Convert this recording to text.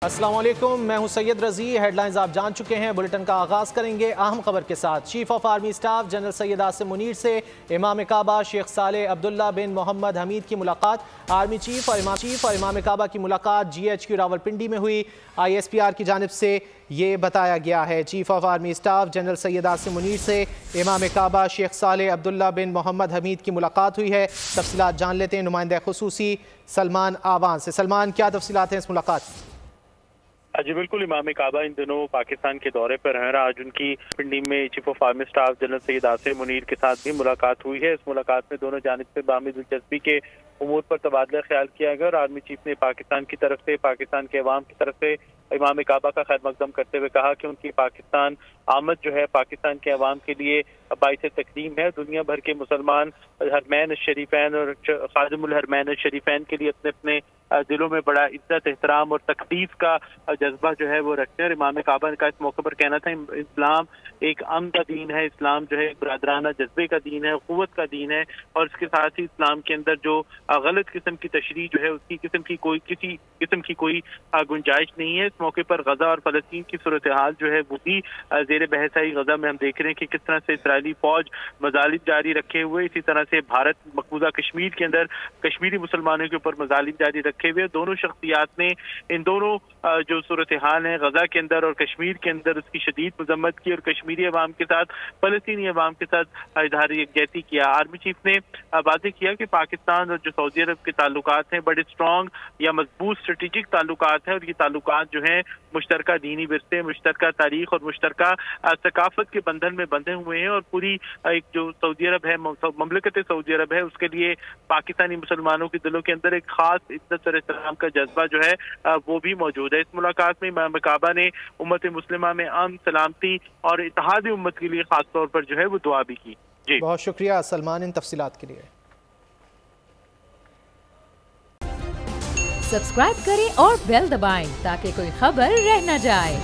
अस्सलाम वालेकुम, मैं हूं सैयद रजी। हेडलाइंस आप जान चुके हैं। बुलेटिन का आगाज़ करेंगे अहम खबर के साथ। Chief of army staff general Syed Asim Munir से इमाम काबा शेख सालेह अब्दुल्ला बिन मोहम्मद हमीद की मुलाकात। आर्मी चीफ और इमाम काबा की मुलाकात GHQ रावलपिंडी में हुई। ISPR की जानिब से ये बताया गया है। Chief of army staff general Syed Asim Munir से इमाम काबा शेख सालेह अब्दुल्ला बिन मोहम्मद हमीद की मुलाकात हुई है। तफसीलात जान लेते हैं नुमाइंदा खुसूसी सलमान आवान से। सलमान, क्या तफसीलात हैं इस मुलाकात? जी बिल्कुल, इमाम काबा इन दिनों पाकिस्तान के दौरे पर हैं। आज उनकी पिंडी में chief of army staff general Syed Asim Munir के साथ भी मुलाकात हुई है। इस मुलाकात में दोनों जानिब से बामी दिलचस्पी के उमूर पर तबादला ख्याल किया गया और आर्मी चीफ ने पाकिस्तान की तरफ से, पाकिस्तान के अवाम की तरफ से इमाम काबा का खैर मकदम करते हुए कहा कि उनकी पाकिस्तान आमद जो है पाकिस्तान के अवाम के लिए बाइस तकरीम है। दुनिया भर के मुसलमान हरमैन शरीफैन और खादिमुल हरमैन शरीफैन के लिए अपने अपने दिलों में बड़ा इज्जत, एहतराम और तकदीस का जज्बा जो है वो रखते हैं। और इमाम काबा का इस मौके पर कहना था, इस्लाम एक अमन का दीन है, इस्लाम जो है एक बरादराना जज्बे का दीन है, क़ुव्वत का दीन है। और इसके साथ ही इस्लाम के अंदर जो गलत किस्म की तशरीह जो है उसकी किसी किस्म की कोई गुंजाइश नहीं है। इस मौके पर गजा और फलस्तीन की सूरत हाल जो है वो भी जेर बहस आई। गजा में हम देख रहे हैं कि किस तरह से इसराइली फौज मजालिम जारी रखे हुए, इसी तरह से भारत मकबूजा कश्मीर के अंदर कश्मीरी मुसलमानों के ऊपर मजालिम जारी रखे हुए। दोनों शख्सियात ने इन दोनों जो सूरत हाल है गजा के अंदर और कश्मीर के अंदर उसकी शदीद मजम्मत की और कश्मीरी अवाम के साथ, फलस्तीनी अवाम के साथ इजहार यकजहती किया। आर्मी चीफ ने वाज़ेह किया कि पाकिस्तान और जो सऊदी अरब के ताल्लुकात हैं बड़े स्ट्रॉन्ग या मजबूत स्ट्रेटेजिक ताल्लुकात हैं और ये ताल्लुकात जो हैं मुश्तरका दीनी विरसे, मुश्तरका तारीख और मुश्तरका सकाफत के बंधन में बंधे हुए हैं। और पूरी एक जो सऊदी अरब है, ममलकत सऊदी अरब है, उसके लिए पाकिस्तानी मुसलमानों के दिलों के अंदर एक खास इज्जत और एहतराम का जज्बा जो है वो भी मौजूद है। इस मुलाकात में इमाम काबा ने उम्मत मुस्लिमा में अमन, सलामती और इत्तेहाद उम्मत के लिए खास तौर पर जो है वो दुआ भी की। जी बहुत शुक्रिया सलमान इन तफसीलात के लिए। सब्सक्राइब करें और बेल दबाएं ताकि कोई खबर रह न जाए।